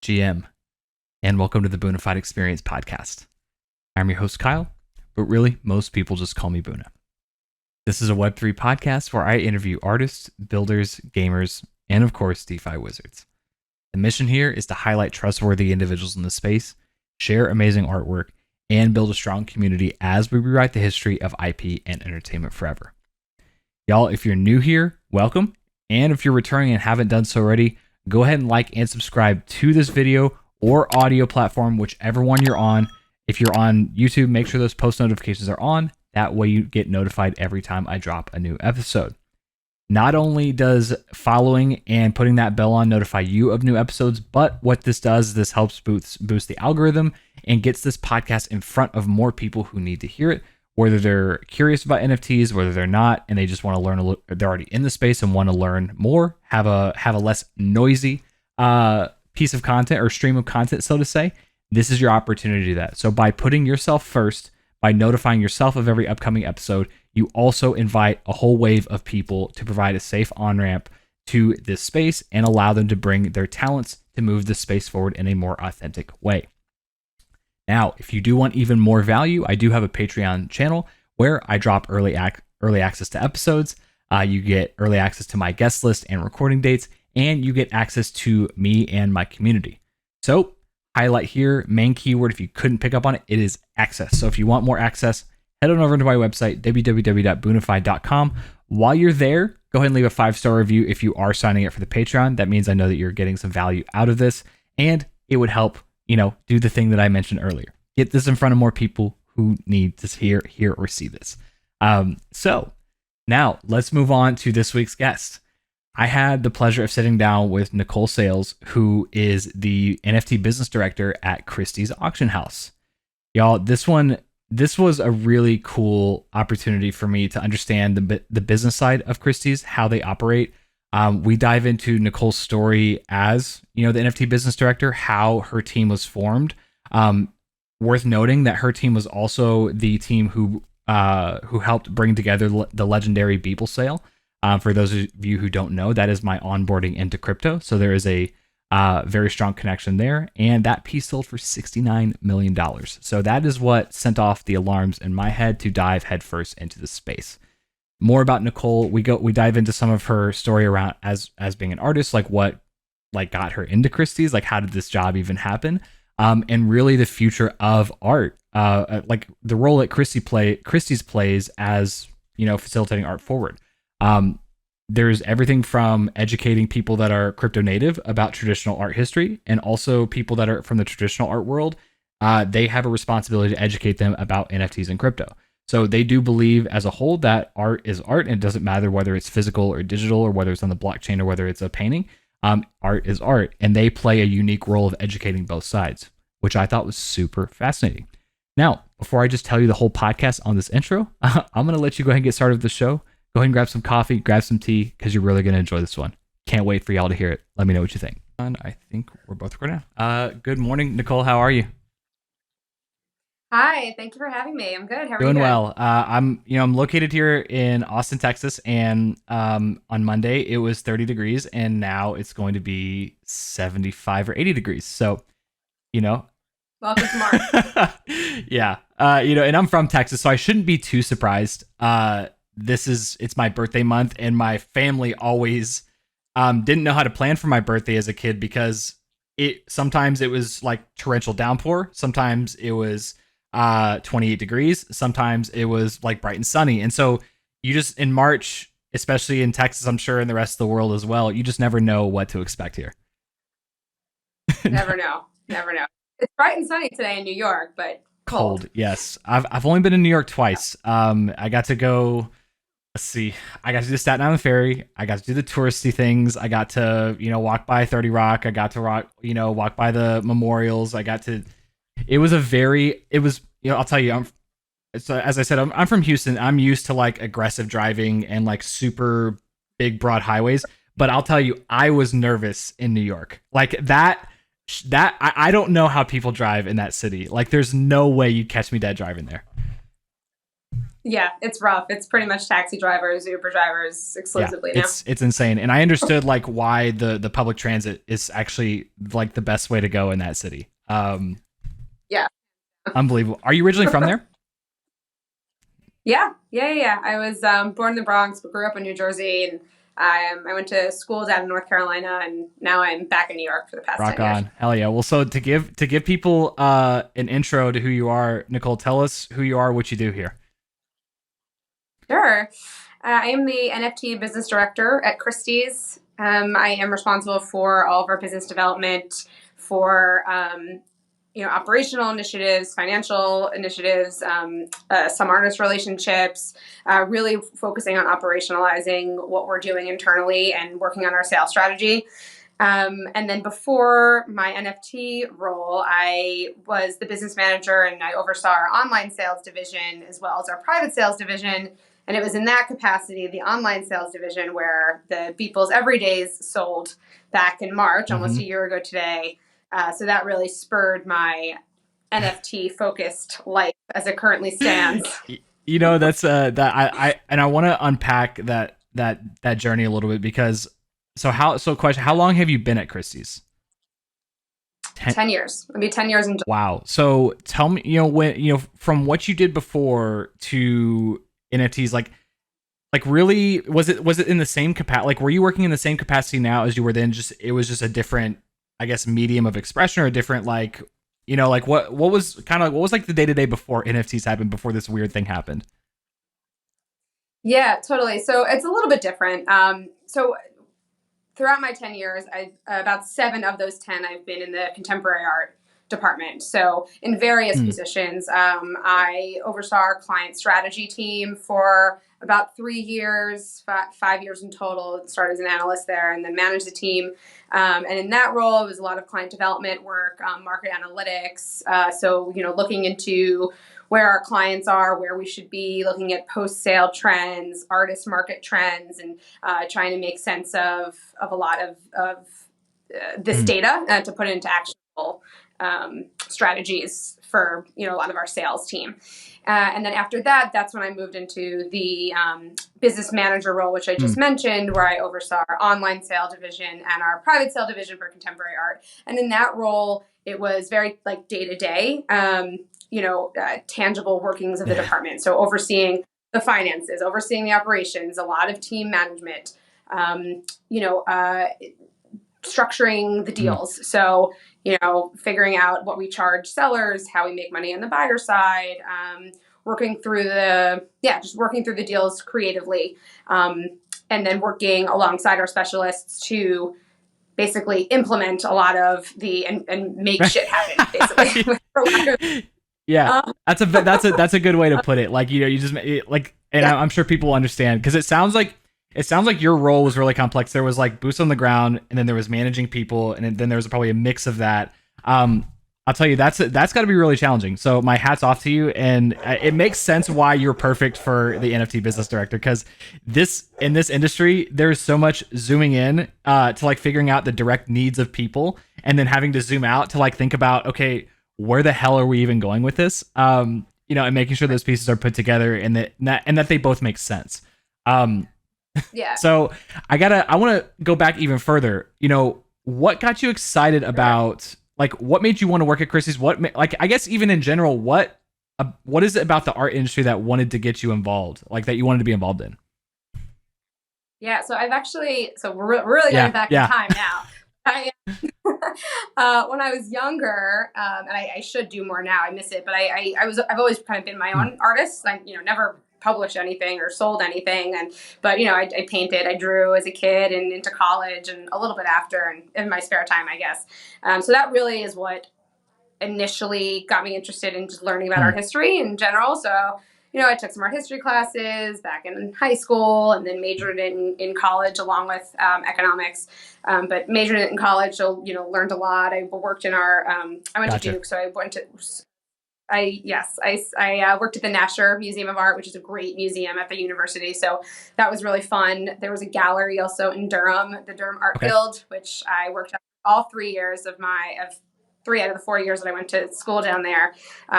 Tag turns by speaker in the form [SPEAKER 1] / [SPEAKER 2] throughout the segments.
[SPEAKER 1] GM, and welcome to the Boonafide Experience podcast. I'm your host, Kyle, but really, most people just call me Boona. This is a Web3 podcast where I interview artists, builders, gamers, and of course, DeFi wizards. The mission here is to highlight trustworthy individuals in the space, share amazing artwork, and build a strong community as we rewrite the history of IP and entertainment forever. Y'all, if you're new here, welcome. And if you're returning and haven't done so already, go ahead and like and subscribe to this video or audio platform, whichever one you're on. If you're on YouTube, make sure those post notifications are on. That way you get notified every time I drop a new episode. Not only does following and putting that bell on notify you of new episodes, but what this does is this helps boost the algorithm and gets this podcast in front of more people who need to hear it, whether they're curious about NFTs, whether they're not, and they just want to learn a little, they're already in the space and want to learn more, have a less noisy piece of content or stream of content, so to say. This is your opportunity to do that. So by putting yourself first, by notifying yourself of every upcoming episode, you also invite a whole wave of people to provide a safe on-ramp to this space and allow them to bring their talents to move the space forward in a more authentic way. Now, if you do want even more value, I do have a Patreon channel where I drop early access to episodes. You get early access to my guest list and recording dates, and you get access to me and my community. So, highlight here, main keyword, if you couldn't pick up on it, it is access. So if you want more access, head on over to my website, www.boonafide.com. While you're there, go ahead and leave a 5-star review if you are signing up for the Patreon. That means I know that you're getting some value out of this, and it would help, do the thing that I mentioned earlier. Get this in front of more people who need to hear or see this. So now let's move on to this week's guest. I had the pleasure of sitting down with Nicole, who is the NFT business director at Christies auction house. Y'all, this was a really cool opportunity for me to understand the business side of Christies, how they operate. We dive into Nicole's story as, the NFT business director, how her team was formed. Worth noting that her team was also the team who helped bring together the legendary Beeple sale. For those of you who don't know, that is my onboarding into crypto. So there is a very strong connection there. And that piece sold for $69 million. So that is what sent off the alarms in my head to dive headfirst into the space. More about Nicole, we dive into some of her story around as being an artist, like what got her into Christie's, like how did this job even happen? And really the future of art, like the role that Christie's plays as, facilitating art forward. There's everything from educating people that are crypto native about traditional art history, and also people that are from the traditional art world. They have a responsibility to educate them about NFTs and crypto. So they do believe as a whole that art is art, and it doesn't matter whether it's physical or digital, or whether it's on the blockchain, or whether it's a painting. Art is art, and they play a unique role of educating both sides, which I thought was super fascinating. Now, before I just tell you the whole podcast on this intro, I'm going to let you go ahead and get started with the show. Go ahead and grab some coffee, grab some tea, because you're really going to enjoy this one. Can't wait for y'all to hear it. Let me know what you think. And I think we're both recording now. Good morning, Nicole. How are you?
[SPEAKER 2] Hi, thank you for having me. I'm good. How are you
[SPEAKER 1] Doing
[SPEAKER 2] doing?
[SPEAKER 1] well. I'm located here in Austin, Texas, and on Monday it was 30 degrees, and now it's going to be 75 or 80 degrees. So,
[SPEAKER 2] Welcome to Mars.
[SPEAKER 1] Yeah. And I'm from Texas, so I shouldn't be too surprised. It's my birthday month, and my family always didn't know how to plan for my birthday as a kid, because sometimes it was like torrential downpour, sometimes it was 28 degrees, sometimes it was like bright and sunny. And so you just, in March, especially in Texas, I'm sure in the rest of the world as well, you just never know what to expect here.
[SPEAKER 2] Never know. It's bright and sunny today in New York, but cold.
[SPEAKER 1] Yes. I've only been in New York twice. I got to go. Let's see. I got to do the Staten Island Ferry. I got to do the touristy things. I got to, walk by 30 Rock. I got to walk by the memorials. I'll tell you, as I said, I'm from Houston. I'm used to like aggressive driving and like super big, broad highways. But I'll tell you, I was nervous in New York. Like that I don't know how people drive in that city. Like there's no way you'd catch me dead driving there.
[SPEAKER 2] Yeah, it's rough. It's pretty much taxi drivers, Uber drivers
[SPEAKER 1] Yeah,
[SPEAKER 2] exclusively now.
[SPEAKER 1] it's insane. And I understood like why the public transit is actually like the best way to go in that city.
[SPEAKER 2] Yeah.
[SPEAKER 1] Unbelievable. Are you originally from there?
[SPEAKER 2] Yeah. I was born in the Bronx, but grew up in New Jersey, and I went to school down in North Carolina, and now I'm back in New York for the past
[SPEAKER 1] Rock
[SPEAKER 2] 10 years.
[SPEAKER 1] on. Hell yeah. Well, so to give people an intro to who you are, Nicole, tell us who you are, what you do here.
[SPEAKER 2] Sure. I am the NFT business director at Christies. I am responsible for all of our business development for operational initiatives, financial initiatives, some artist relationships, really focusing on operationalizing what we're doing internally and working on our sales strategy. And then before my NFT role, I was the business manager and I oversaw our online sales division as well as our private sales division. And it was in that capacity, the online sales division, where the Beeple's Everydays sold back in March, almost
[SPEAKER 1] Mm-hmm.
[SPEAKER 2] a year ago today. So that really spurred my NFT focused life as it currently stands.
[SPEAKER 1] You know, that's that I and I want to unpack that journey a little bit because question, how long have you been at Christie's? 10.
[SPEAKER 2] 10 years. It'll be 10 years in.
[SPEAKER 1] Wow. So tell me, when from what you did before to NFTs, like really was it in the same capacity? Like were you working in the same capacity now as you were then? Just it was just a different, I guess, medium of expression or a different like like what was kind of like what was like the day to day before NFTs happened, before this weird thing happened?
[SPEAKER 2] Yeah, totally. So it's a little bit different. So throughout my 10 years, about 7 of those 10, I've been in the contemporary art department. So in various
[SPEAKER 1] Mm.
[SPEAKER 2] positions, I oversaw our client strategy team for about 3 years, 5 years in total. Started as an analyst there and then managed the team. And in that role, it was a lot of client development work, market analytics. So, looking into where our clients are, where we should be, looking at post-sale trends, artist market trends, and trying to make sense of a lot of this
[SPEAKER 1] Mm.
[SPEAKER 2] data to put into actionable strategies for a lot of our sales team. And then after that, that's when I moved into the business manager role, which I just
[SPEAKER 1] Mm.
[SPEAKER 2] mentioned, where I oversaw our online sale division and our private sale division for contemporary art. And in that role, it was very like day to day, tangible workings of the
[SPEAKER 1] Yeah.
[SPEAKER 2] department. So overseeing the finances, overseeing the operations, a lot of team management, um, you know, uh, structuring the
[SPEAKER 1] Mm.
[SPEAKER 2] deals. So, figuring out what we charge sellers, how we make money on the buyer side, working through just working through the deals creatively, and then working alongside our specialists to basically implement a lot of and make shit happen, basically.
[SPEAKER 1] Yeah,
[SPEAKER 2] um,
[SPEAKER 1] that's a good way to put it. Like you just like, and
[SPEAKER 2] yeah,
[SPEAKER 1] I'm sure people understand because it sounds like your role was really complex. There was like boots on the ground, and then there was managing people, and then there was probably a mix of that. I'll tell you that's got to be really challenging. So my hats off to you, and it makes sense why you're perfect for the NFT business director because in this industry there's so much zooming in to like figuring out the direct needs of people, and then having to zoom out to like think about, okay, where the hell are we even going with this? And making sure those pieces are put together and that they both make sense. Um,
[SPEAKER 2] yeah.
[SPEAKER 1] so I want to go back even further. What got you excited about, like, what made you want to work at Christie's? Like, I guess even in general, what is it about the art industry that wanted to get you involved, like that you wanted to be involved in?
[SPEAKER 2] Yeah, so we're really going
[SPEAKER 1] Yeah,
[SPEAKER 2] back in
[SPEAKER 1] yeah.
[SPEAKER 2] time now. I, when I was younger, and I should do more now. I miss it, but I've always kind of been my
[SPEAKER 1] Hmm.
[SPEAKER 2] own artist. I never published anything or sold anything, but I painted, I drew as a kid and into college and a little bit after and in my spare time, I guess. So that really is what initially got me interested in just learning about
[SPEAKER 1] Hmm.
[SPEAKER 2] art history in general. So, I took some art history classes back in high school and then majored in college along with economics. But majored in college, so, learned a lot. I worked in I went to
[SPEAKER 1] Gotcha.
[SPEAKER 2] Duke, so I worked at the Nasher Museum of Art, which is a great museum at the university. So that was really fun. There was a gallery also in Durham, the Durham Art
[SPEAKER 1] Okay.
[SPEAKER 2] Guild, which I worked at all 3 years of 3 out of the 4 years that I went to school down there,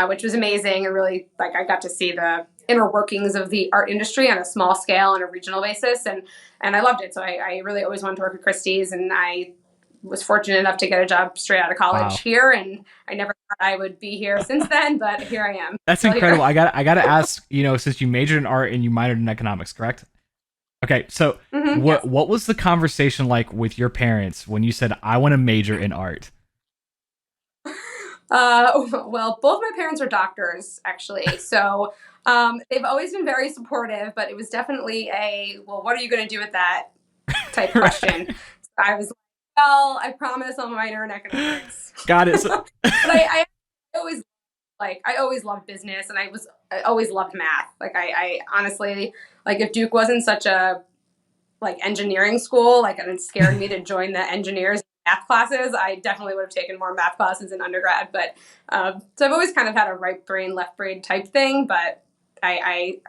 [SPEAKER 2] which was amazing. And really, like, I got to see the inner workings of the art industry on a small scale on a regional basis. And I loved it. So I really always wanted to work at Christie's, and I was fortunate enough to get a job straight out of college here. And I never thought I would be here since then, but here I am.
[SPEAKER 1] That's incredible. I got to ask, since you majored in art and you minored in economics, correct? Okay, so what was the conversation like with your parents when you said, I want to major in art?
[SPEAKER 2] Well, both my parents are doctors, actually. So they've always been very supportive, but it was definitely well, what are you going to do with that type question? So I was like, well, I promise I'll minor in economics.
[SPEAKER 1] Got it.
[SPEAKER 2] But I always loved business, and I always loved math. Like I honestly, like, if Duke wasn't such a engineering school, like, and it scared me to join the engineers math classes, I definitely would have taken more math classes in undergrad. But so I've always kind of had a right brain, left brain type thing, but I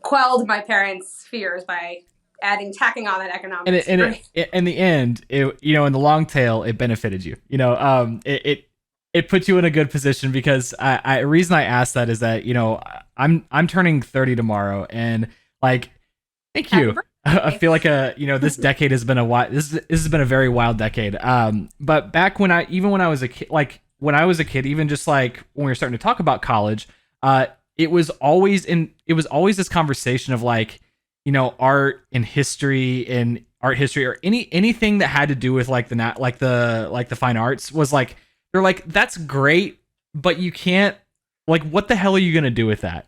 [SPEAKER 2] quelled my parents' fears by tacking on that economics.
[SPEAKER 1] And in the end, in the long tail, it benefited you. It puts you in a good position, because the reason I asked that is that I'm turning 30 tomorrow, and like, thank you. I feel like this decade has been this has been a very wild decade. But back when I was a kid, even just like when we were starting to talk about college, it was always this conversation of like, art and history and art history, or anything that had to do with like the fine arts, was like, they're like, that's great, but you can't, like, what the hell are you going to do with that?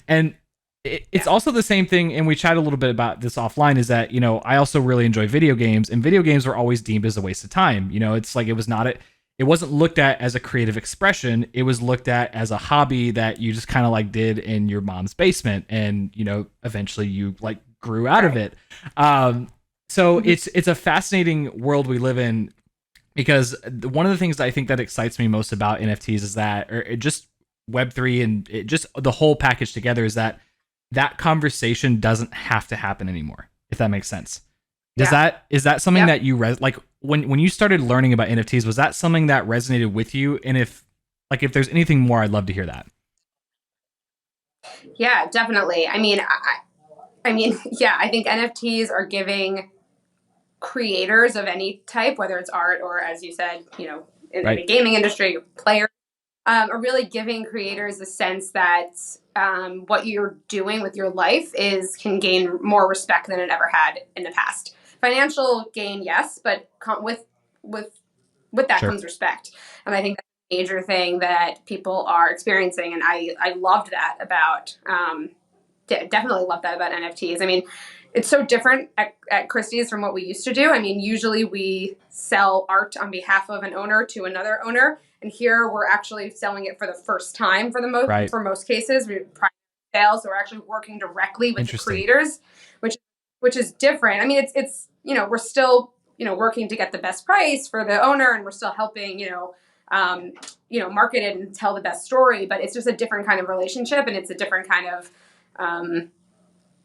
[SPEAKER 1] And it's also the same thing. And we chatted a little bit about this offline, is that, I also really enjoy video games, and video games were always deemed as a waste of time. It's like, it wasn't looked at as a creative expression. It was looked at as a hobby that you just kind of like did in your mom's basement. And, eventually you like grew out of it. So it's a fascinating world we live in, because one of the things that I think that excites me most about NFTs is that, or just Web3 and just the whole package together, is that conversation doesn't have to happen anymore, if that makes sense. Is that something that you like when you started learning about NFTs? Was that something that resonated with you? And if there's anything more, I'd love to hear that.
[SPEAKER 2] Yeah, definitely. I mean, I think NFTs are giving creators of any type, whether it's art or, as you said, in the gaming industry, players, are really giving creators a sense that what you're doing with your life can gain more respect than it ever had in the past. Financial gain, yes, but with that comes respect. And I think that's a major thing that people are experiencing. And I loved that about, definitely loved that about NFTs. I mean, it's so different at Christie's from what we used to do. I mean, usually we sell art on behalf of an owner to another owner. And here we're actually selling it for the first time for most cases. We private sales, so we're actually working directly with the creators, which is different. I mean, it's we're still working to get the best price for the owner, and we're still helping market it and tell the best story. But it's just a different kind of relationship, and it's a different kind of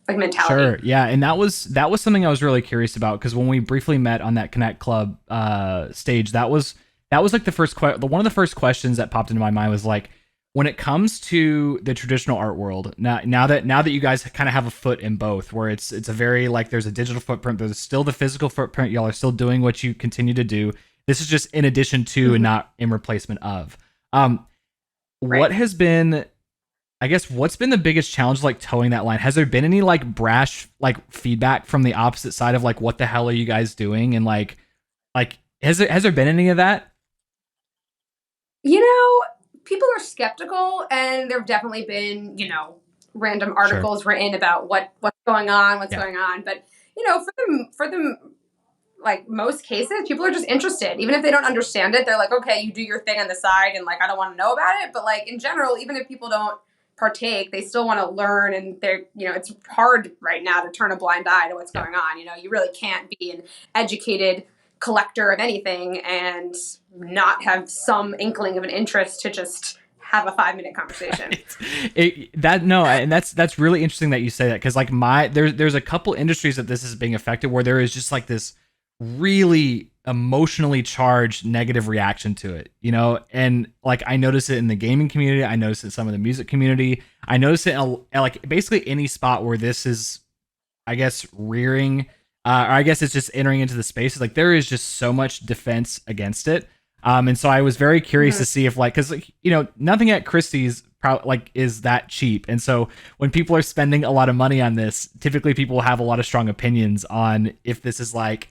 [SPEAKER 2] mentality.
[SPEAKER 1] Sure, yeah, and that was something I was really curious about, because when we briefly met on that Connect Club stage, that was like one of the first questions that popped into my mind was like, when it comes to the traditional art world, now that you guys kind of have a foot in both, where it's a very like, there's a digital footprint, there's still the physical footprint, y'all are still doing what you continue to do. This is just in addition to and not in replacement of. What has been, I guess, what's been the biggest challenge like towing that line? Has there been any like brash like feedback from the opposite side of like, what the hell are you guys doing? And like has there been any of that?
[SPEAKER 2] People are skeptical, and there have definitely been, random articles written about what's going on, going on. But, for the like most cases, people are just interested. Even if they don't understand it, they're like, okay, you do your thing on the side, and like, I don't want to know about it. But like in general, even if people don't partake, they still want to learn, and they're, it's hard right now to turn a blind eye to what's going on. You really can't be an educated collector of anything and not have some inkling of an interest to just have a 5-minute conversation. That's really interesting that you say that, because like there's a couple industries that this is being affected, where there is just like this really
[SPEAKER 1] emotionally charged negative reaction to it, you know? And like I notice it in the gaming community, I notice it in some of the music community, I notice it in like basically any spot where this is, I guess, rearing, or I guess it's just entering into the space. Like there is just so much defense against it. And so I was very curious to see if like, cause like, you know, nothing at Christie's like is that cheap. And so when people are spending a lot of money on this, typically people have a lot of strong opinions on if this is like,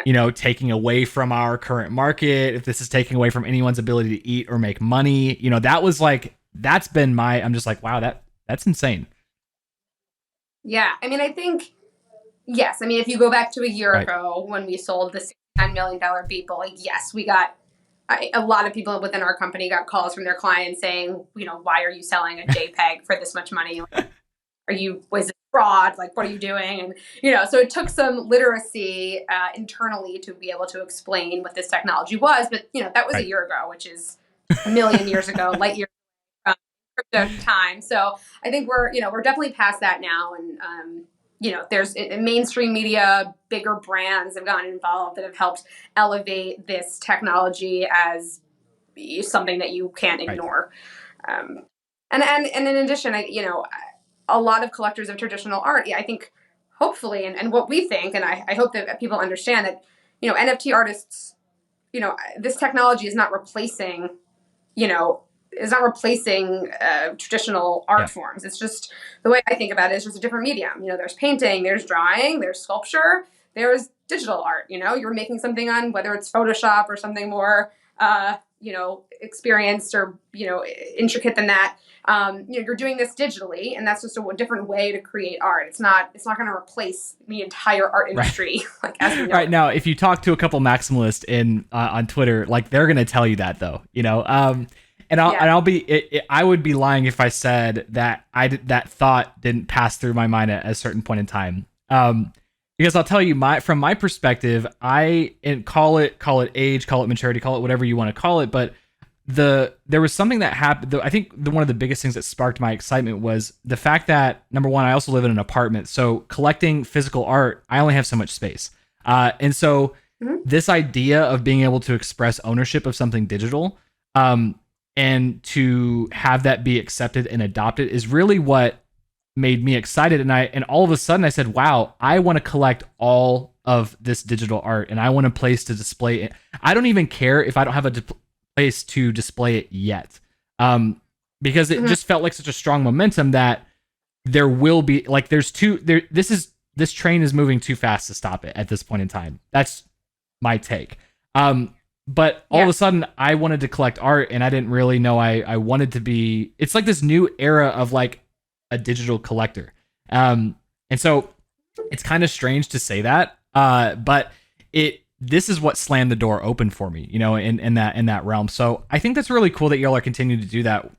[SPEAKER 1] you know, taking away from our current market, if this is taking away from anyone's ability to eat or make money. You know, that was like, that's been my, I'm just like, wow, that's insane.
[SPEAKER 2] Yeah. I mean, I think, yes. I mean, if you go back to a year ago when we sold the $10 million Beeple, like, yes, we got a lot of people within our company got calls from their clients saying, you know, why are you selling a JPEG for this much money? Was it fraud? Like, what are you doing? And, you know, so it took some literacy internally to be able to explain what this technology was. But, you know, that was a year ago, which is a million years ago, light years from crypto time. So I think we're definitely past that now. And, you know, there's mainstream media, bigger brands have gotten involved that have helped elevate this technology as something that you can't ignore. And in addition, a lot of collectors of traditional art, I think hopefully, and what we think, and I hope that people understand that, you know, NFT artists, you know, this technology is not replacing, traditional art forms. It's just, the way I think about it is just a different medium. You know, there's painting, there's drawing, there's sculpture, there's digital art. You know, you're making something on, whether it's Photoshop or something more, experienced or, intricate than that. You're doing this digitally, and that's just a different way to create art. It's not going to replace the entire art industry. Like, as we know.
[SPEAKER 1] Right now, if you talk to a couple maximalists on Twitter, like they're going to tell you that though, you know, I would be lying if I said that that thought didn't pass through my mind at a certain point in time. Because I'll tell you, from my perspective, call it age, call it maturity, call it whatever you want to call it, but there was something that happened. I think one of the biggest things that sparked my excitement was the fact that, number one, I also live in an apartment, so collecting physical art, I only have so much space, and so this idea of being able to express ownership of something digital, and to have that be accepted and adopted is really what made me excited. And all of a sudden I said, wow, I want to collect all of this digital art, and I want a place to display it. I don't even care if I don't have a place to display it yet, because it just felt like such a strong momentum that there will be, like, this train is moving too fast to stop it at this point in time. That's my take. But all of a sudden I wanted to collect art, and I didn't really know I wanted to be, it's like this new era of like a digital collector. And so it's kind of strange to say that, but this is what slammed the door open for me, you know, in that realm. So I think that's really cool that y'all are continuing to do that.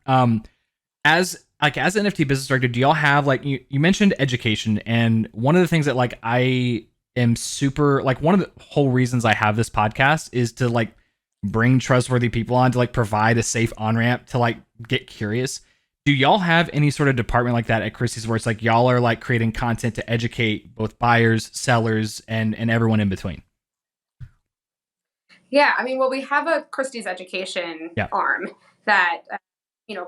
[SPEAKER 1] As NFT business director, do y'all have, like, you mentioned education, and one of the things that, like, I am super, like, one of the whole reasons I have this podcast is to, like, bring trustworthy people on, to, like, provide a safe on-ramp to, like, get curious. Do y'all have any sort of department like that at Christie's where it's like y'all are like creating content to educate both buyers, sellers, and everyone in between?
[SPEAKER 2] Yeah, I mean, well, we have a Christie's education arm that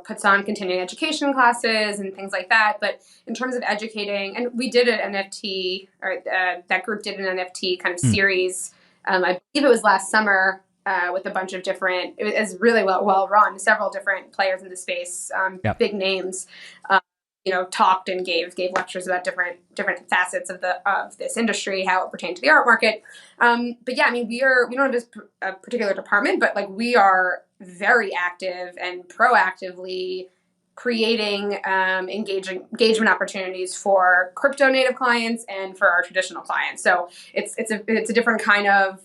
[SPEAKER 2] puts on continuing education classes and things like that. But in terms of educating, and we did an NFT, or that group did an NFT kind of series. I believe it was last summer, with a bunch of different. It was really well run. Several different players in the space, big names. Talked and gave lectures about different facets of this industry, how it pertained to the art market. But yeah, I mean, we don't have a particular department, but like we are very active and proactively creating engagement opportunities for crypto native clients and for our traditional clients. So it's a different kind of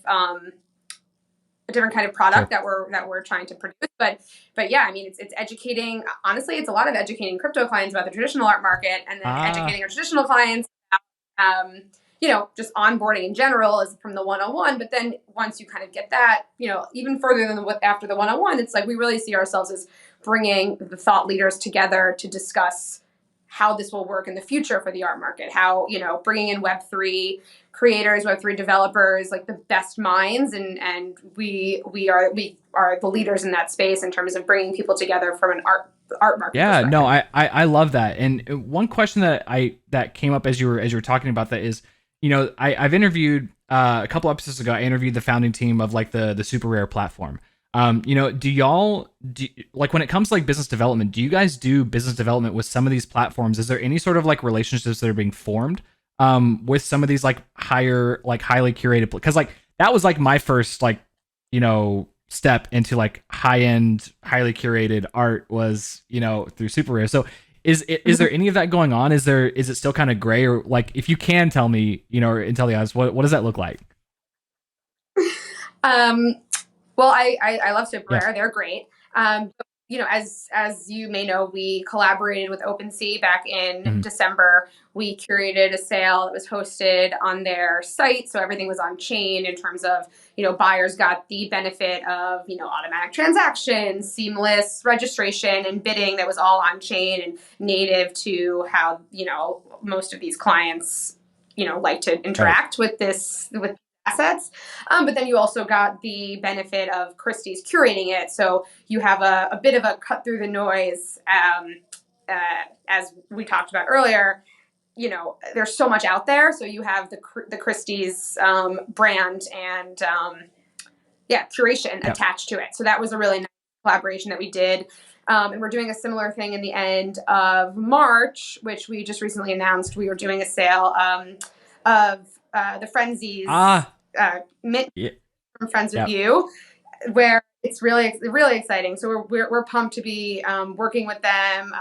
[SPEAKER 2] product that we're trying to produce, but yeah, I mean, it's educating. Honestly, it's a lot of educating crypto clients about the traditional art market, and then educating our traditional clients about, just onboarding in general is from the 101. But then once you kind of get that, even further than after the 101, it's like we really see ourselves as bringing the thought leaders together to discuss how this will work in the future for the art market, how, bringing in Web3 creators, Web3 developers, like the best minds. And we are the leaders in that space in terms of bringing people together from an art market perspective.
[SPEAKER 1] No, I love that. And one question that came up as you were talking about that is, I've interviewed a couple episodes ago, I interviewed the founding team of like the Super Rare platform. Do y'all like, when it comes to like business development, do you guys do business development with some of these platforms? Is there any sort of like relationships that are being formed with some of these like highly curated? Because like that was like my first like, step into like high-end, highly curated art was, through Super Rare. So is there any of that going on? Is it still kind of gray? Or like, if you can tell me, and tell the audience, what does that look like?
[SPEAKER 2] Well, I love Super
[SPEAKER 1] Yeah.
[SPEAKER 2] Rare. They're great. As you may know, we collaborated with OpenSea back in December. We curated a sale that was hosted on their site, so everything was on chain in terms of, buyers got the benefit of, automatic transactions, seamless registration and bidding that was all on chain and native to how, most of these clients, like to interact with assets. But then you also got the benefit of Christies curating it. So you have a bit of a cut through the noise. As we talked about earlier, there's so much out there. So you have the Christies brand and curation attached to it. So that was a really nice collaboration that we did. And we're doing a similar thing in the end of March, which we just recently announced. We were doing a sale of the Frenzies mint from Friends with You, where it's really, really exciting. So we're pumped to be working with them.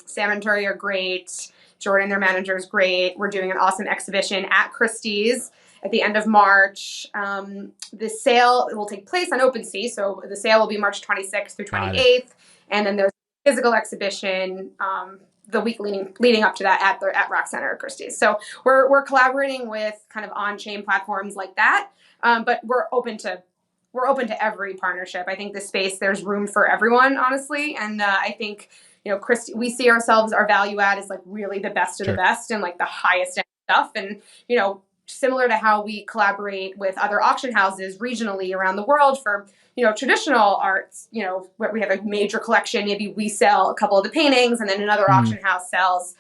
[SPEAKER 2] Sam and Tori are great. Jordan, their manager, is great. We're doing an awesome exhibition at Christie's at the end of March. The sale will take place on OpenSea, so the sale will be March 26th through 28th, and then there's a physical exhibition the week leading up to that at Rock Center at Christie's. So we're collaborating with kind of on-chain platforms like that, but we're open to every partnership. I think this space, there's room for everyone, honestly, and I think we see ourselves, our value add is like really the best of the best and like the highest end stuff, and similar to how we collaborate with other auction houses regionally around the world for traditional arts, where we have a major collection, maybe we sell a couple of the paintings and then another auction house sells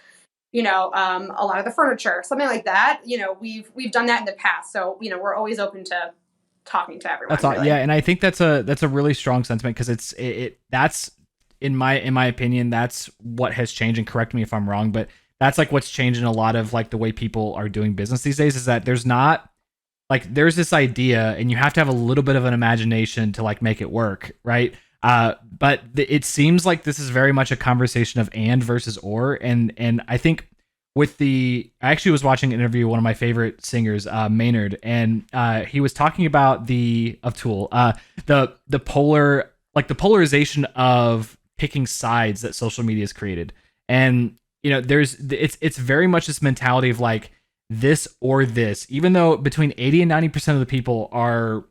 [SPEAKER 2] a lot of the furniture, something like that. We've done that in the past, so we're always open to talking to everyone.
[SPEAKER 1] That's all, really. Yeah, and I think that's a really strong sentiment, because that's in my opinion, that's what has changed, and correct me if I'm wrong, but that's like what's changing a lot of like the way people are doing business these days, is that there's this idea and you have to have a little bit of an imagination to like make it work, right? But it seems like this is very much a conversation of and versus or, and I think I actually was watching an interview with one of my favorite singers, Maynard, and he was talking about the polarization of picking sides that social media has created. And it's very much this mentality of like this or this, even though between 80 and 90% of the people are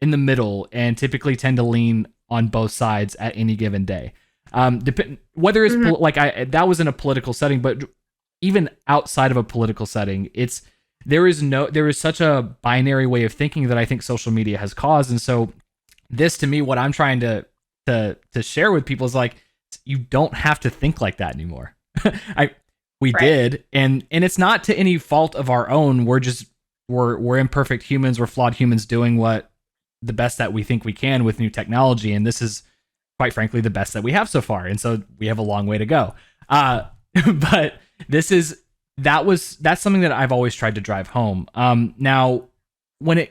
[SPEAKER 1] in the middle and typically tend to lean on both sides at any given day. Whether it's that was in a political setting, but even outside of a political setting, there is such a binary way of thinking that I think social media has caused. And so this, to me, what I'm trying to share with people is like, you don't have to think like that anymore. We did, and it's not to any fault of our own. We're imperfect humans. We're flawed humans doing what the best that we think we can with new technology, and this is quite frankly the best that we have so far. And so we have a long way to go. But that's something that I've always tried to drive home. Now,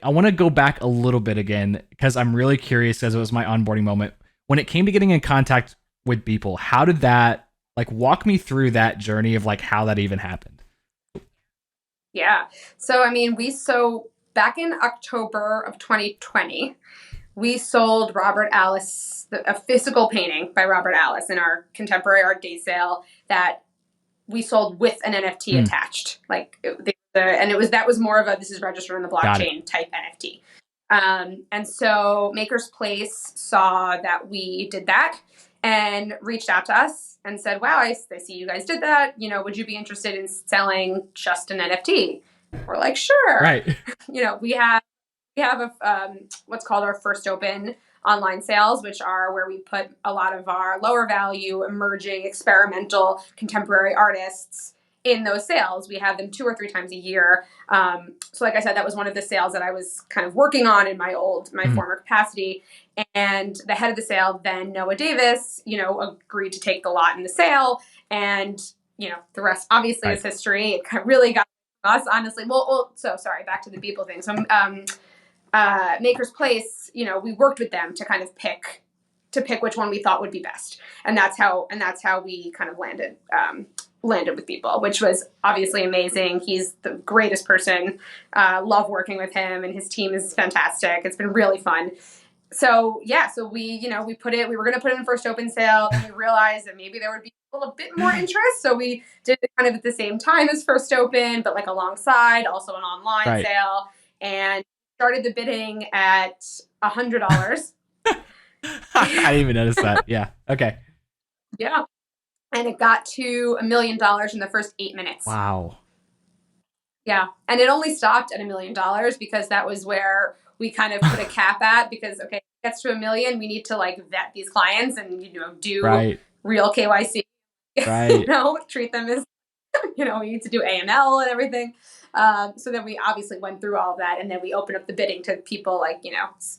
[SPEAKER 1] I want to go back a little bit again, because I'm really curious, as it was my onboarding moment. When it came to getting in contact with Beeple, how did that, like, walk me through that journey of like how that even happened?
[SPEAKER 2] Yeah. So, I mean, back in October of 2020, we sold Robert Alice, a physical painting by Robert Alice in our contemporary art day sale that we sold with an NFT attached. Like, that was more of a, this is registered on the blockchain type NFT. And so Maker's Place saw that we did that and reached out to us and said, wow, I see you guys did that. Would you be interested in selling just an NFT? We're like, sure.
[SPEAKER 1] Right.
[SPEAKER 2] We have what's called our first open online sales, which are where we put a lot of our lower value, emerging, experimental, contemporary artists in those sales. We have them 2 or 3 times a year. So like I said, that was one of the sales that I was kind of working on in my former capacity. And the head of the sale, then Noah Davis, agreed to take the lot in the sale. And, the rest obviously is history. It really got us, honestly. So sorry, back to the Beeple thing. So Maker's Place, we worked with them to kind of pick which one we thought would be best. And that's how we kind of landed with Beeple, which was obviously amazing. He's the greatest person. Love working with him, and his team is fantastic. It's been really fun. So we were going to put it in first open sale, and we realized that maybe there would be a little bit more interest. So we did it kind of at the same time as first open, but like alongside also an online sale, and started the bidding at $100.
[SPEAKER 1] I didn't even notice that. Yeah. Okay.
[SPEAKER 2] Yeah. And it got to $1 million in the first 8 minutes.
[SPEAKER 1] Wow.
[SPEAKER 2] Yeah. And it only stopped at $1 million because that was where we kind of put a cap at, because, okay, if it gets to $1 million, we need to like vet these clients and, do real KYC, treat them as, we need to do AML and everything. So then we obviously went through all of that, and then we opened up the bidding to people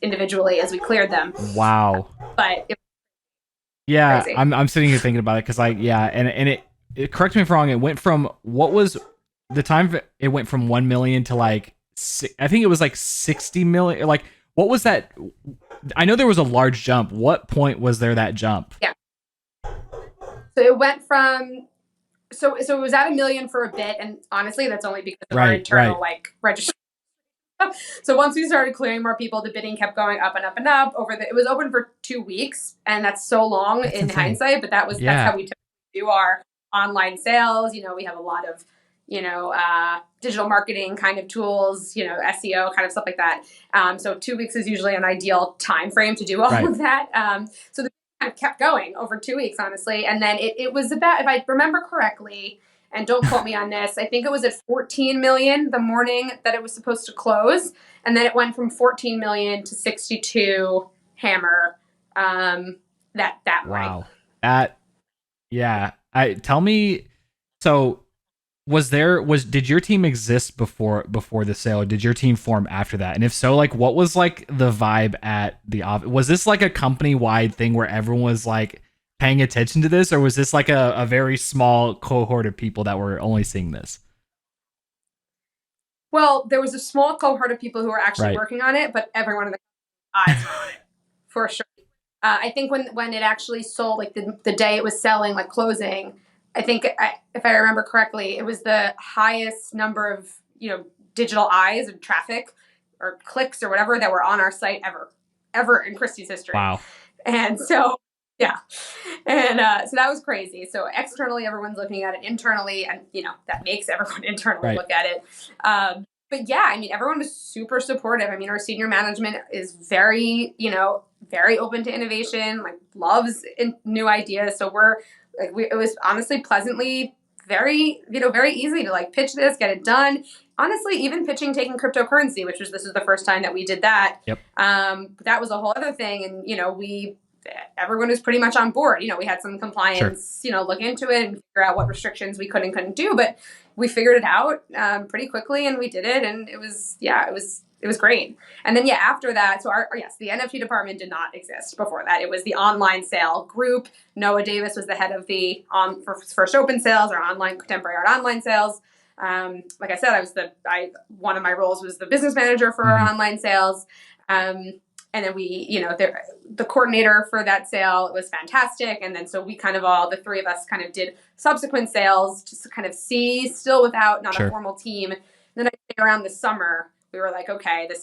[SPEAKER 2] individually as we cleared them.
[SPEAKER 1] Wow.
[SPEAKER 2] But
[SPEAKER 1] crazy. I'm sitting here thinking about it because and it correct me if I'm wrong. It went from what was the time? It went from 1 million to like I think it was like 60 million. Like, what was that? I know there was a large jump. What point was there that jump?
[SPEAKER 2] Yeah. So it went from. So it was at $1 million for a bit, and honestly, that's only because of our internal registration. So once we started clearing more people, the bidding kept going up and up and up. It was open for 2 weeks, and that's so long in insane. Hindsight. But that's how we typically do our online sales. We have a lot of digital marketing kind of tools, SEO kind of stuff like that. So 2 weeks is usually an ideal time frame to do all of that. So the kind of kept going over 2 weeks, honestly. And then it was about, if I remember correctly, and don't quote me on this, I think it was at 14 million the morning that it was supposed to close. And then it went from 14 million to 62 hammer that
[SPEAKER 1] wow. Tell me, so did your team exist before the sale, or did your team form after that? And if so, like, what was like the vibe at the office? Was this like a company wide thing where everyone was like paying attention to this, or was this like a very small cohort of people that were only seeing this?
[SPEAKER 2] Well, there was a small cohort of people who were actually working on it, but everyone in the eyes were on it for sure. I think when it actually sold, like the day it was selling, like closing, I think if I remember correctly, it was the highest number of digital eyes and traffic or clicks or whatever that were on our site ever in Christies history.
[SPEAKER 1] Wow!
[SPEAKER 2] And so and so that was crazy. So externally, everyone's looking at it. Internally, and that makes everyone internally look at it. But yeah, I mean, everyone was super supportive. I mean, our senior management is very open to innovation, like loves new ideas. So it was honestly pleasantly very easy to like pitch this, get it done. Honestly, even taking cryptocurrency, this is the first time that we did that.
[SPEAKER 1] Yep.
[SPEAKER 2] That was a whole other thing. And, everyone was pretty much on board. We had some compliance, look into it and figure out what restrictions we could and couldn't do, but we figured it out pretty quickly, and we did it. And it was great. And then, after that, so the NFT department did not exist before that. It was the online sale group. Noah Davis was the head of the for first open sales, or online contemporary art online sales. Like I said, one of my roles was the business manager for our online sales. And then the coordinator for that sale was fantastic. And then so we the 3 of us kind of did subsequent sales just to kind of see, still without not a formal team. And then around the summer, we were like, okay, this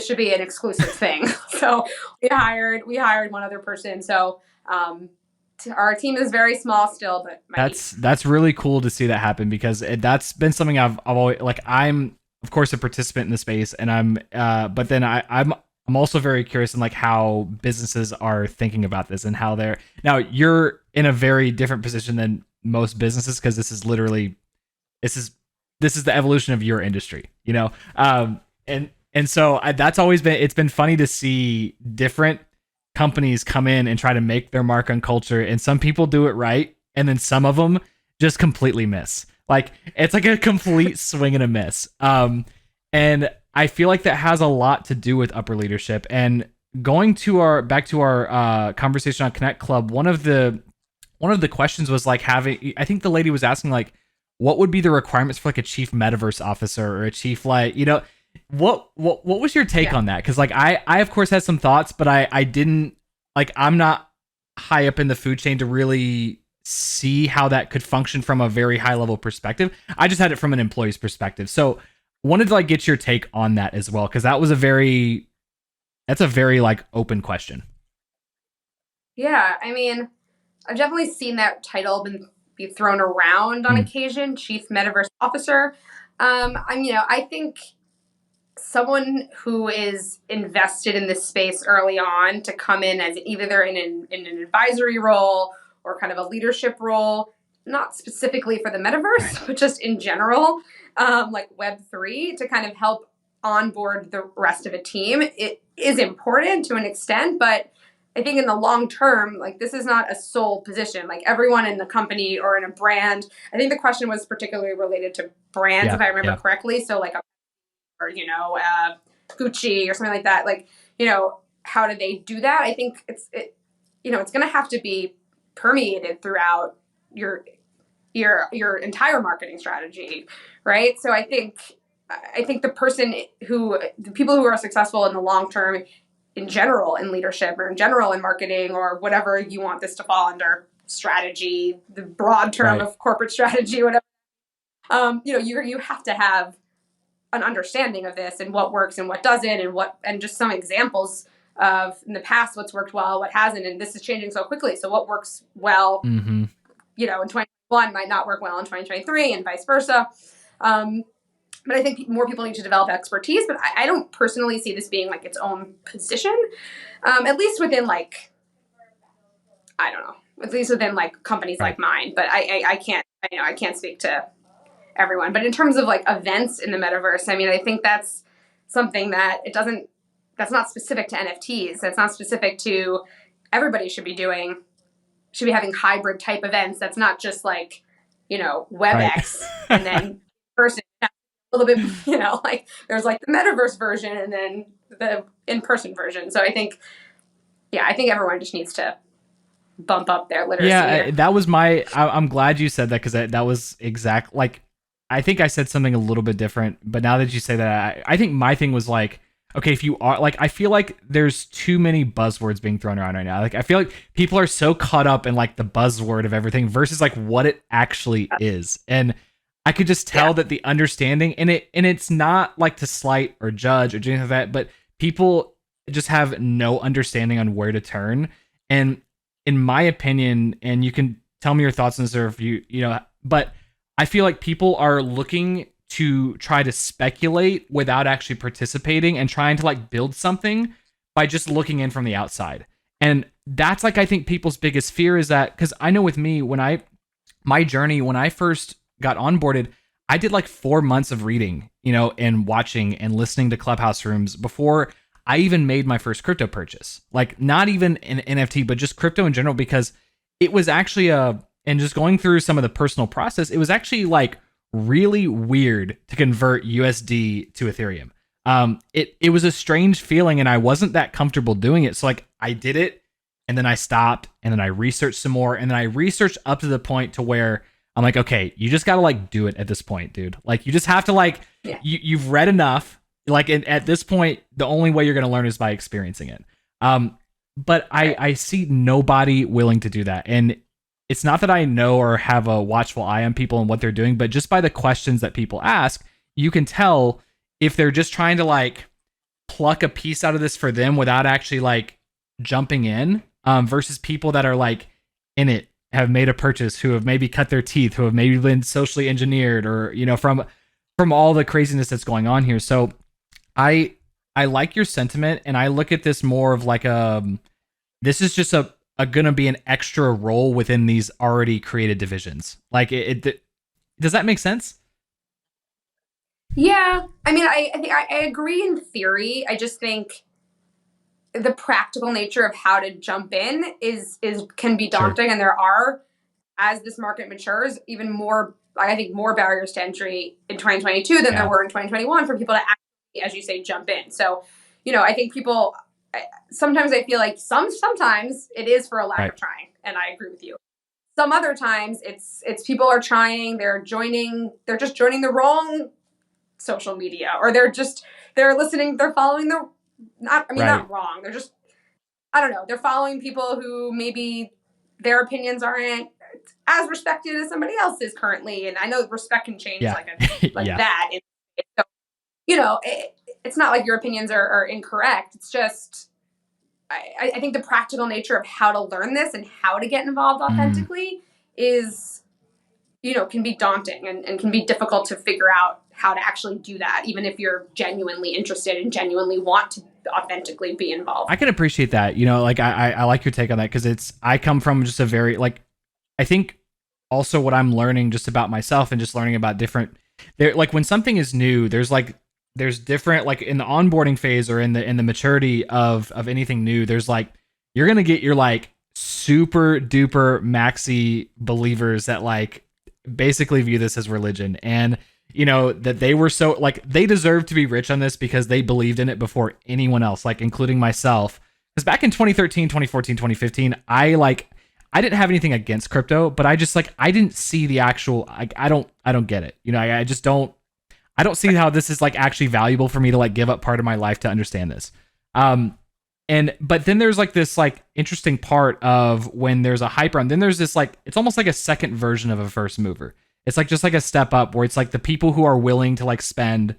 [SPEAKER 2] should be an exclusive thing. So we hired one other person. So our team is very small still, but
[SPEAKER 1] that's really cool to see that happen, because that's been something I've always, like, I'm of course a participant in the space, and I'm but then I'm I'm also very curious in like how businesses are thinking about this and how they're now. You're in a very different position than most businesses because this is this is the evolution of your industry, you know. And so that's always been, it's been funny to see different companies come in and try to make their mark on culture, and some people do it right, and then some of them just completely miss. Like it's like a complete swing and a miss. And I feel like that has a lot to do with upper leadership. And going to our back to our conversation on Connect Club, one of the questions was like having, I think the lady was asking like, what would be the requirements for like a chief metaverse officer or a chief, like, you know, what was your take on that? Because like I of course had some thoughts, but I didn't, like, I'm not high up in the food chain to really see how that could function from a very high level perspective. I just had it from an employee's perspective. So wanted to like get your take on that as well, because that was that's a very like open question.
[SPEAKER 2] Yeah, I mean, I've definitely seen that title be thrown around on occasion, Chief Metaverse Officer. I think someone who is invested in this space early on to come in as either they're in an advisory role or kind of a leadership role, not specifically for the metaverse, but just in general, like Web3, to kind of help onboard the rest of a team. It is important to an extent, but I think in the long term, like this is not a sole position. Like everyone in the company or in a brand, I think the question was particularly related to brands, if I remember correctly. So like Gucci or something like that. Like, how do they do that? I think it's going to have to be permeated throughout your entire marketing strategy, right? So I think the people who are successful in the long term, in general in leadership or in general in marketing or whatever you want this to fall under, strategy, the broad term of corporate strategy, whatever. You have to have an understanding of this and what works and what doesn't, and just some examples of in the past what's worked well, what hasn't, and this is changing so quickly. So what works well, in 2021 might not work well in 2023, and vice versa. But I think more people need to develop expertise. But I don't personally see this being like its own position, at least within like, I don't know, at least within like companies like mine. But I can't speak to everyone. But in terms of like events in the metaverse, I mean, I think that's something that that's not specific to NFTs. That's not specific to, everybody should be having hybrid type events. That's not just like, WebEx and then person a little bit, like there's like the metaverse version and then the in-person version. So I think everyone just needs to bump up their literacy.
[SPEAKER 1] Yeah, that was I'm glad you said that, because that was exact, like, I think I said something a little bit different, but now that you say that, I think my thing was like, okay, if you are like, I feel like there's too many buzzwords being thrown around right now. Like, I feel like people are so caught up in like the buzzword of everything versus like what it actually is. And I could just tell that the understanding, and it's not like to slight or judge or do anything like that, but people just have no understanding on where to turn. And in my opinion, and you can tell me your thoughts on this, or if but I feel like people are looking to try to speculate without actually participating and trying to like build something by just looking in from the outside. And that's like, I think people's biggest fear is that, because I know with me, my journey, when I first got onboarded, I did like 4 months of reading, and watching and listening to Clubhouse rooms before I even made my first crypto purchase. Like not even an NFT, but just crypto in general, because it was actually and just going through some of the personal process, it was actually like really weird to convert USD to Ethereum. It was a strange feeling, and I wasn't that comfortable doing it. So like I did it, and then I stopped, and then I researched some more, and then I researched up to the point to where I'm like, okay, you just gotta like do it at this point, dude. Like you just have to like, you've read enough. Like at this point, the only way you're gonna learn is by experiencing it. But I see nobody willing to do that, and it's not that I know or have a watchful eye on people and what they're doing, but just by the questions that people ask, you can tell if they're just trying to like pluck a piece out of this for them without actually like jumping in, versus people that are like in it, have made a purchase, who have maybe cut their teeth, who have maybe been socially engineered, or from all the craziness that's going on here. So I I like your sentiment, and I look at this more of like this is just a gonna be an extra role within these already created divisions. Like does that make sense?
[SPEAKER 2] Yeah, I mean, I think I agree in theory. I just think the practical nature of how to jump in is can be
[SPEAKER 1] Sure.
[SPEAKER 2] daunting, and there are, as this market matures, even more, I think, more barriers to entry in 2022 than there
[SPEAKER 1] Yeah.
[SPEAKER 2] were in 2021 for people to actually, as you say, jump in. So, I think people sometimes I feel like sometimes it is for a lack
[SPEAKER 1] Right.
[SPEAKER 2] of trying, and I agree with you. Some other times it's people are trying, they're just joining the wrong social media, or they're listening, they're following the not I mean
[SPEAKER 1] Right.
[SPEAKER 2] not wrong. They're just, I don't know, they're following people who maybe their opinions aren't as respected as somebody else's currently. And I know respect can change
[SPEAKER 1] Yeah.
[SPEAKER 2] like
[SPEAKER 1] Yeah.
[SPEAKER 2] that. So, it's not like your opinions are incorrect. It's just I think the practical nature of how to learn this and how to get involved
[SPEAKER 1] Mm.
[SPEAKER 2] authentically is, can be daunting, and can be difficult to figure out how to actually do that, even if you're genuinely interested and genuinely want to authentically be involved.
[SPEAKER 1] I can appreciate that. Like I like your take on that because I come from just a very like I think also what I'm learning just about myself and just learning about different there like when something is new, there's different like in the onboarding phase or in the maturity of anything new, there's like you're gonna get your like super duper maxi believers that like basically view this as religion and that they were so like they deserve to be rich on this because they believed in it before anyone else, like including myself, because back in 2013, 2014, 2015, I didn't have anything against crypto, but I just like I didn't see the actual like I don't get it. I just don't see how this is like actually valuable for me to like give up part of my life to understand this. And but then there's like this like interesting part of when there's a hype run, then there's this like it's almost like a second version of a first mover. It's like just like a step up where it's like the people who are willing to like spend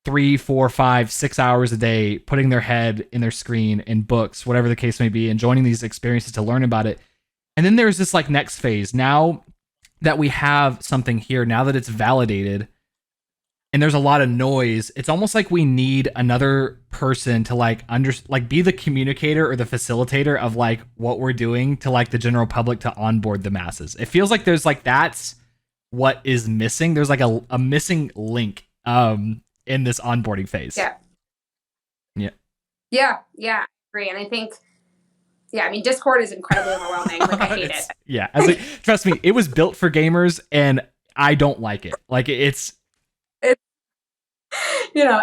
[SPEAKER 1] 3, 4, 5, 6 hours a day putting their head in their screen in books, whatever the case may be, and joining these experiences to learn about it. And then there's this like next phase. Now that we have something here, now that it's validated and there's a lot of noise, it's almost like we need another person to like like be the communicator or the facilitator of like what we're doing to like the general public to onboard the masses. It feels like there's like that's what is missing. There's like a missing link in this onboarding phase.
[SPEAKER 2] Yeah.
[SPEAKER 1] Yeah.
[SPEAKER 2] Yeah, I agree. And I think, yeah, I mean, Discord is incredibly overwhelming. Like, I hate it.
[SPEAKER 1] Yeah. Trust me, it was built for gamers and I don't like it. Like it's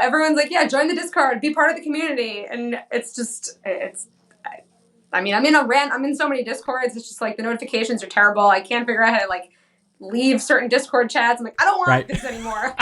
[SPEAKER 2] everyone's like, yeah, join the Discord, be part of the community. And it's just, I mean, I'm in so many Discords. It's just like the notifications are terrible. I can't figure out how to like leave certain Discord chats. I'm like, I don't want this anymore.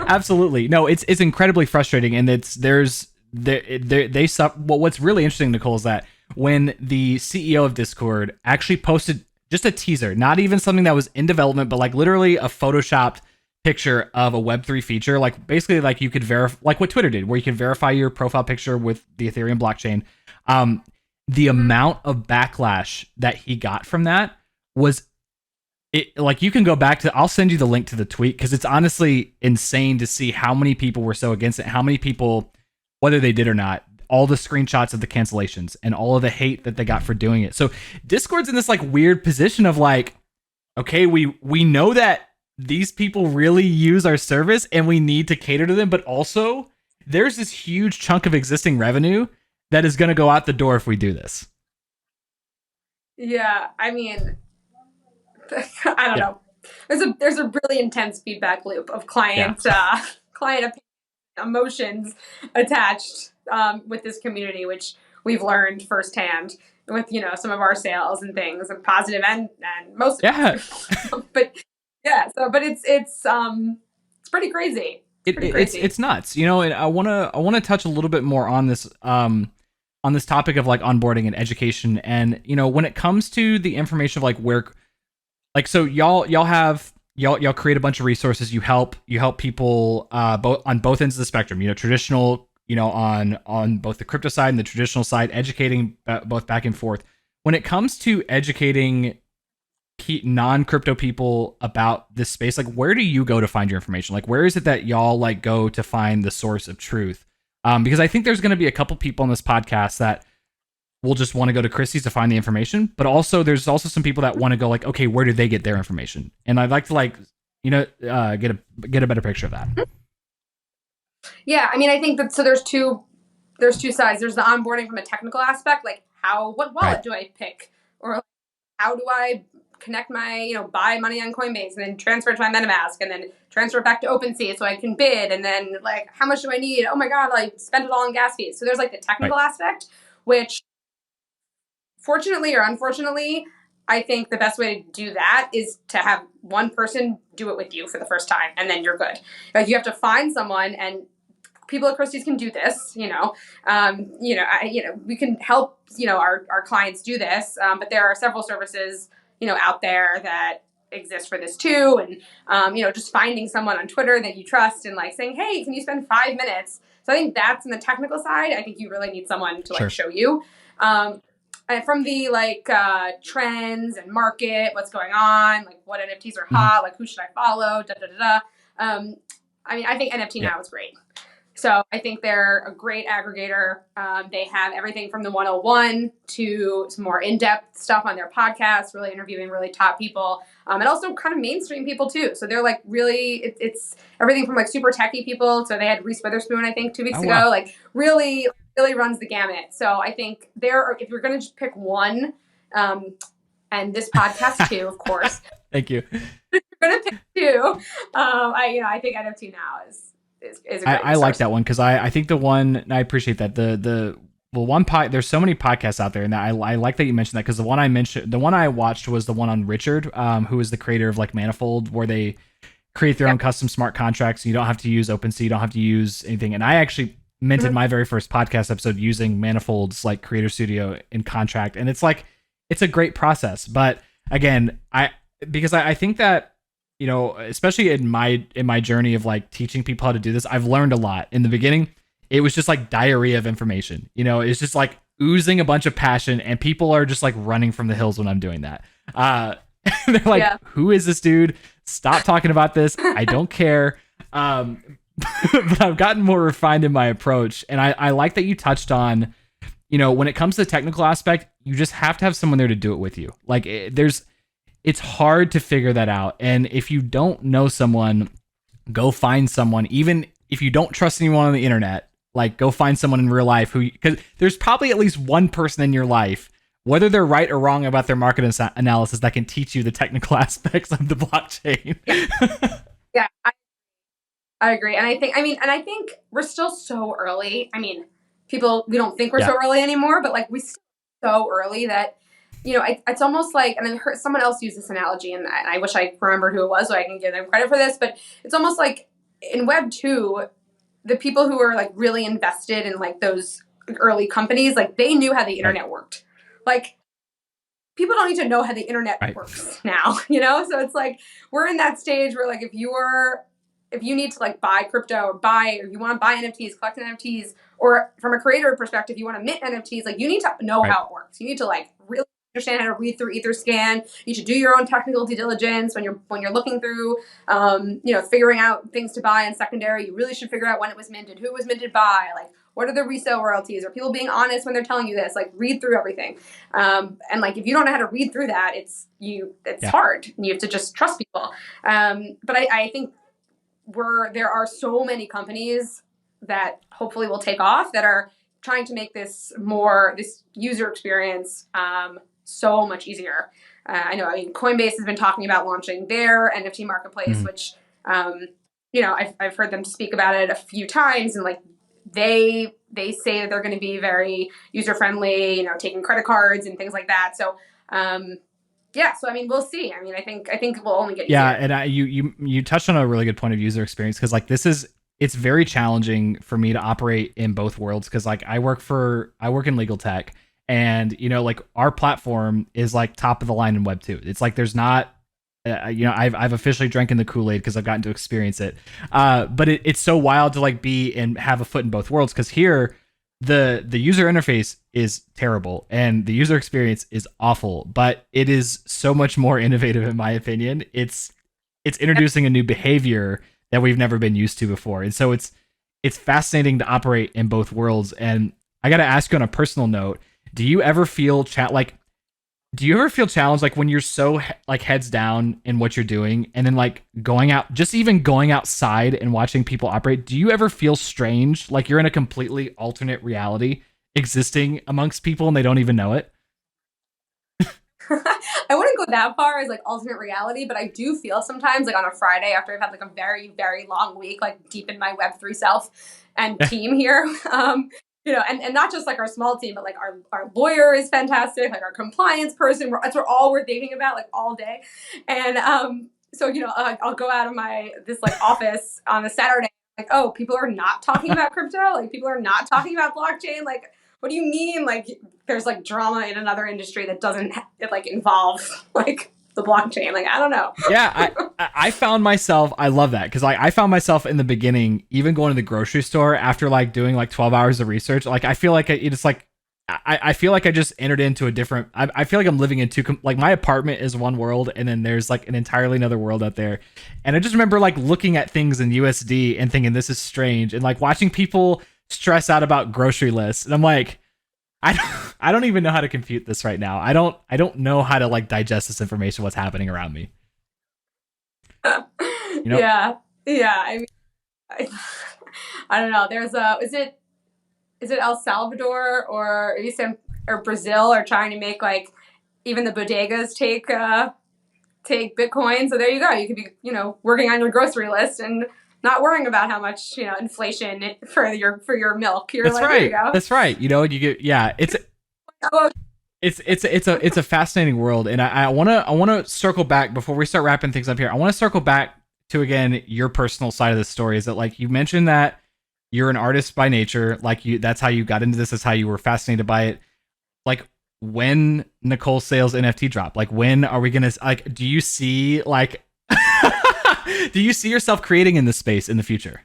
[SPEAKER 1] Absolutely. No, it's incredibly frustrating. And they suffer. Well, what's really interesting, Nicole, is that when the CEO of Discord actually posted just a teaser, not even something that was in development, but like literally a photoshopped picture of a Web3 feature, like basically like you could verify, like what Twitter did, where you can verify your profile picture with the Ethereum blockchain. The amount of backlash that he got from that was like you can go back to, I'll send you the link to the tweet because it's honestly insane to see how many people were so against it, how many people, whether they did or not, all the screenshots of the cancellations and all of the hate that they got for doing it. So Discord's in this like weird position of like, okay, we know that these people really use our service and we need to cater to them, but also there's this huge chunk of existing revenue that is going to go out the door if we do this.
[SPEAKER 2] Yeah, I mean, I don't know. There's a really intense feedback loop of client emotions attached with this community, which we've learned firsthand with some of our sales and things, and positive and most of it. But yeah, but it's pretty crazy.
[SPEAKER 1] It's nuts, and I wanna touch a little bit more on this topic of like onboarding and education, and when it comes to the information of like where, like, so y'all create a bunch of resources. You help people both on both ends of the spectrum. Traditional, on both the crypto side and the traditional side, educating both back and forth. When it comes to educating non-crypto people about this space, like where do you go to find your information? Like where is it that y'all like go to find the source of truth Because I think there's going to be a couple people on this podcast that will just want to go to Christie's to find the information, but also there's also some people that want to go like, okay, where did they get their information? And I'd like to get a better picture of that.
[SPEAKER 2] Yeah, I mean, I think that so there's two sides. There's the onboarding from a technical aspect, like what wallet do I pick, or how do I connect my, buy money on Coinbase and then transfer it to my MetaMask and then transfer it back to OpenSea so I can bid, and then like how much do I need? Oh my God, like spend it all on gas fees. So there's like the technical aspect, which fortunately or unfortunately, I think the best way to do that is to have one person do it with you for the first time, and then you're good. Like you have to find someone, and people at Christie's can do this. We can help our clients do this, but there are several services out there that exist for this too, and just finding someone on Twitter that you trust and like saying, hey, can you spend 5 minutes? So I think that's in the technical side. I think you really need someone to like show you. And from the trends and market, what's going on, like what NFTs are hot, like who should I follow, I think NFT now is great. So I think they're a great aggregator. They have everything from the 101 to some more in-depth stuff on their podcast, really interviewing really top people, and also kind of mainstream people too. So they're like really, it's everything from like super techie people. So they had Reese Witherspoon, I think 2 weeks ago,
[SPEAKER 1] wow.
[SPEAKER 2] like really runs the gamut. So I think if you're going to just pick one, and this podcast too, of course.
[SPEAKER 1] Thank you.
[SPEAKER 2] If you're going to pick two, I think NFT now is a great
[SPEAKER 1] I like that one because I think the one, I appreciate that there's so many podcasts out there, and I like that you mentioned that, because the one I watched was the one on Richard, who is the creator of like Manifold, where they create their own custom smart contracts. You don't have to use OpenSea, you don't have to use anything. And I actually minted my very first podcast episode using Manifold's like Creator Studio in contract, and it's a great process. But again, I think that, especially in my journey of like teaching people how to do this, I've learned a lot. In the beginning, it was just like diarrhea of information. It's just like oozing a bunch of passion, and people are just like running from the hills when I'm doing that. They're like, who is this dude? Stop talking about this. I don't care. But I've gotten more refined in my approach. And I like that you touched on, when it comes to the technical aspect, you just have to have someone there to do it with you. Like it's hard to figure that out. And if you don't know someone, go find someone. Even if you don't trust anyone on the internet, like go find someone in real life because there's probably at least one person in your life, whether they're right or wrong about their market analysis, that can teach you the technical aspects of the blockchain.
[SPEAKER 2] Yeah, I agree. And I think we're still so early. I mean, we don't think we're so early anymore, but like we still so early that, it's almost like, and I heard someone else use this analogy, and I wish I remembered who it was so I can give them credit for this, but it's almost like in Web 2, the people who were like really invested in like those early companies, like they knew how the internet worked. Like people don't need to know how the internet works now, So it's like, we're in that stage where like, if you need to like buy crypto or you want to buy NFTs, collect NFTs, or from a creator perspective, you want to mint NFTs, like you need to know how it works. You need to like really understand how to read through Etherscan. You should do your own technical due diligence when you're looking through, figuring out things to buy in secondary. You really should figure out when it was minted, who it was minted by, like what are the resale royalties? Are people being honest when they're telling you this? Like read through everything. And like if you don't know how to read through that, it's hard. You have to just trust people. But I think there are so many companies that hopefully will take off that are trying to make this user experience so much easier. Coinbase has been talking about launching their NFT marketplace, which I've heard them speak about it a few times, and like they say that they're going to be very user friendly, taking credit cards and things like that. So so we'll see. I think we'll only get easier.
[SPEAKER 1] And you touched on a really good point of user experience, because like it's very challenging for me to operate in both worlds, because like I work in legal tech, and like our platform is like top of the line in Web 2. It's like there's not I've officially drank in the Kool-Aid because I've gotten to experience it, but it's so wild to like be and have a foot in both worlds, because here the user interface is terrible and the user experience is awful, but it is so much more innovative in my opinion. It's introducing a new behavior that we've never been used to before, and so it's it's fascinating to operate in both worlds. And I got to ask you on a personal note, do you ever feel do you ever feel challenged, like when you're so like heads down in what you're doing, and then like going out, just even going outside and watching people operate? Do you ever feel strange, like you're in a completely alternate reality existing amongst people and they don't even know it?
[SPEAKER 2] I wouldn't go that far as like alternate reality, but I do feel sometimes like on a Friday after I've had like a very, very long week, like deep in my Web3 self and team here. And not just like our small team, but like our lawyer is fantastic, like our compliance person. That's all we're thinking about like all day. And I'll go out of this like office on a Saturday, like, oh, people are not talking about crypto, like people are not talking about blockchain, like what do you mean? Like, there's like drama in another industry that doesn't like involve like the blockchain. Like, I don't know.
[SPEAKER 1] Yeah, I found myself. I love that because I found myself in the beginning, even going to the grocery store after like doing like 12 hours of research. Like, I feel like it's like I feel like I just entered into a different. I feel like I'm living in like my apartment is one world, and then there's like an entirely another world out there. And I just remember like looking at things in USD and thinking this is strange, and like watching people stress out about grocery lists, and I'm like, I don't even know how to compute this right now. I don't know how to like digest this information, what's happening around me. You know?
[SPEAKER 2] Yeah. I mean, I don't know. There's is it El Salvador or or Brazil are trying to make like even the bodegas take Bitcoin. So there you go. You could be working on your grocery list and not worrying about how much inflation for your milk. You're
[SPEAKER 1] That's
[SPEAKER 2] like,
[SPEAKER 1] right.
[SPEAKER 2] there you go.
[SPEAKER 1] That's right. You get it's a fascinating world, and I wanna circle back before we start wrapping things up here. I want to circle back to again your personal side of the story. Is that like you mentioned that you're an artist by nature, like that's how you got into this, is how you were fascinated by it. Like when Nicole Sale's NFT drop, like when are we gonna like? Do you see like? Do you see yourself creating in this space in the future?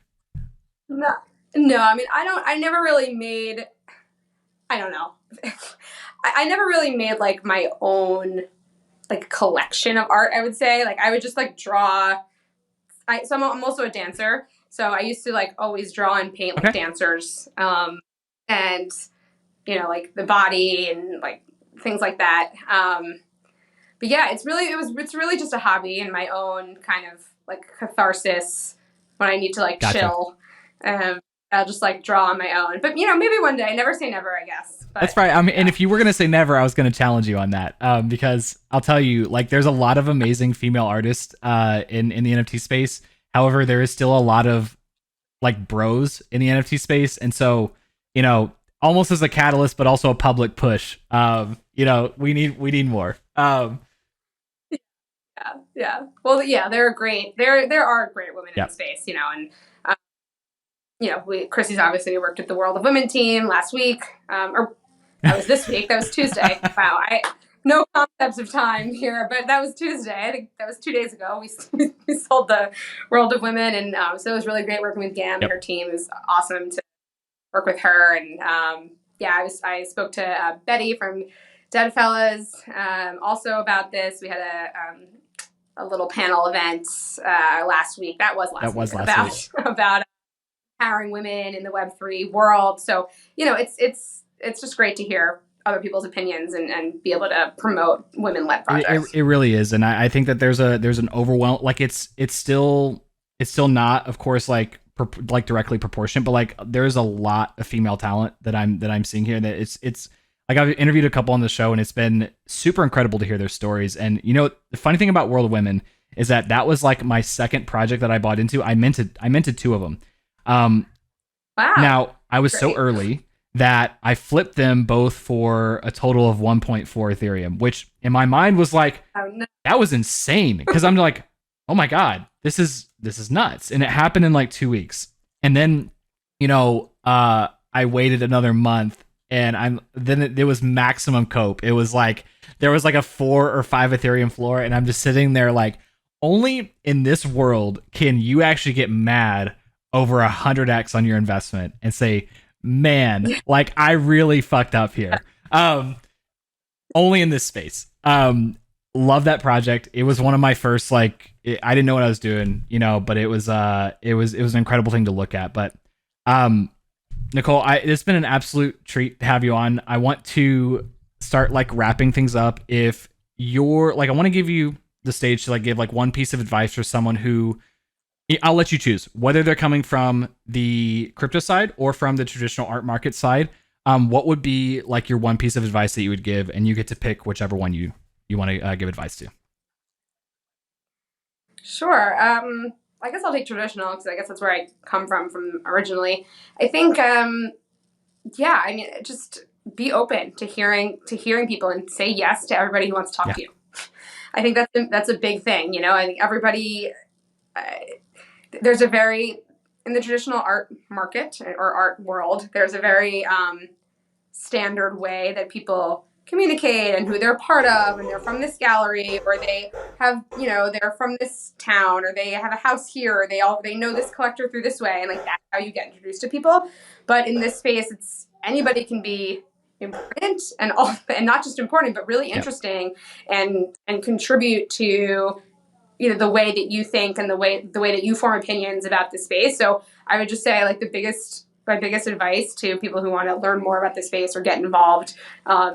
[SPEAKER 2] No. I mean, I never really made. I don't know. I never really made like my own like collection of art. I would say like I would just like draw. I'm also a dancer, so I used to like always draw and paint like dancers, and like the body and like things like that. But yeah, it's really just a hobby and my own kind of like catharsis when I need to like chill. I'll just like draw on my own. But maybe one day. Never say never, I guess. But,
[SPEAKER 1] that's right. I mean, and if you were gonna say never, I was gonna challenge you on that, because I'll tell you, like, there's a lot of amazing female artists in the NFT space. However, there is still a lot of like bros in the NFT space, and so almost as a catalyst, but also a public push. We need more.
[SPEAKER 2] Yeah. Well, yeah, they're great. There are great women in the space, and Christies obviously worked at the World of Women team last week, or that was this week. That was Tuesday. Wow, no concepts of time here, but that was Tuesday. I think that was 2 days ago. We sold the World of Women, and so it was really great working with Gam and her team. It was awesome to work with her, and I spoke to Betty from Dead Fellas also about this. We had a little panel event last week. That was last week about empowering women in the Web3 world. So it's just great to hear other people's opinions and be able to promote women-led projects.
[SPEAKER 1] It really is, and I think that there's an overwhelm. Like it's still not, of course, like directly proportionate, but like there's a lot of female talent that I'm seeing here. That it's like I've interviewed a couple on the show, and it's been super incredible to hear their stories. And the funny thing about World of Women is that was like my second project that I bought into. I minted two of them. Wow. Now I was so early that I flipped them both for a total of 1.4 Ethereum, which in my mind was like, that was insane. Because I'm like, oh my God, this is nuts. And it happened in like 2 weeks. And then, I waited another month, and it was maximum cope. It was like, there was like a 4 or 5 Ethereum floor. And I'm just sitting there like, only in this world can you actually get mad over 100x on your investment and say, man, like I really fucked up here. Only in this space. Love that project. It was one of my first, like, I didn't know what I was doing, but it was an incredible thing to look at. But Um, Nicole, it's been an absolute treat to have you on. I want to start like wrapping things up. If you're like, I want to give you the stage to like give like one piece of advice for someone who I'll let you choose whether they're coming from the crypto side or from the traditional art market side. What would be like your one piece of advice that you would give, and you get to pick whichever one you want to give advice to.
[SPEAKER 2] Sure. I guess I'll take traditional because I guess that's where I come from originally. I think, yeah, I mean, just be open to hearing people and say yes to everybody who wants to talk
[SPEAKER 1] Yeah.
[SPEAKER 2] to you. I think that's a big thing. I think everybody uh, there's a very in the traditional art market or art world. There's a very standard way that people communicate and who they're part of, and they're from this gallery, or they have, they're from this town, or they have a house here, or they know this collector through this way, and like that's how you get introduced to people. But in this space, it's anybody can be important and not just important but really interesting, and contribute to the way that you think and the way that you form opinions about the space. So I would just say, like, my biggest advice to people who want to learn more about the space or get involved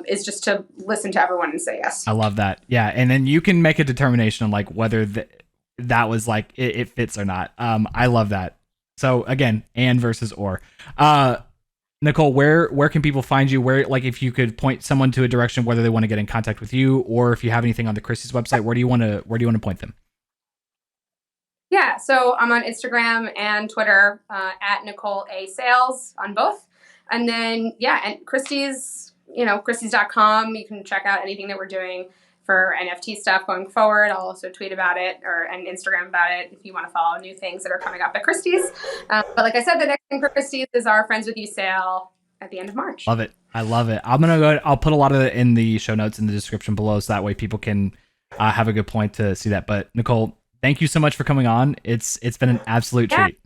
[SPEAKER 2] is just to listen to everyone and say yes.
[SPEAKER 1] I love that. Yeah, and then you can make a determination on like whether that was like it fits or not. I love that. So again, and versus or. Nicole, where can people find you? Where, like, if you could point someone to a direction, whether they want to get in contact with you, or if you have anything on the Christie's website, where do you want to point them?
[SPEAKER 2] Yeah, so I'm on Instagram and Twitter at Nicole A Sales on both. And then, yeah, and Christies, Christies.com. You can check out anything that we're doing for NFT stuff going forward. I'll also tweet about it and Instagram about it if you want to follow new things that are coming up at Christies. But like I said, the next thing for Christies is our Friends With You sale at the end of March.
[SPEAKER 1] Love it. I love it. I'm gonna go. I'll put a lot of it in the show notes in the description below, so that way people can have a good point to see that. But Nicole, thank you so much for coming on. It's been an absolute treat.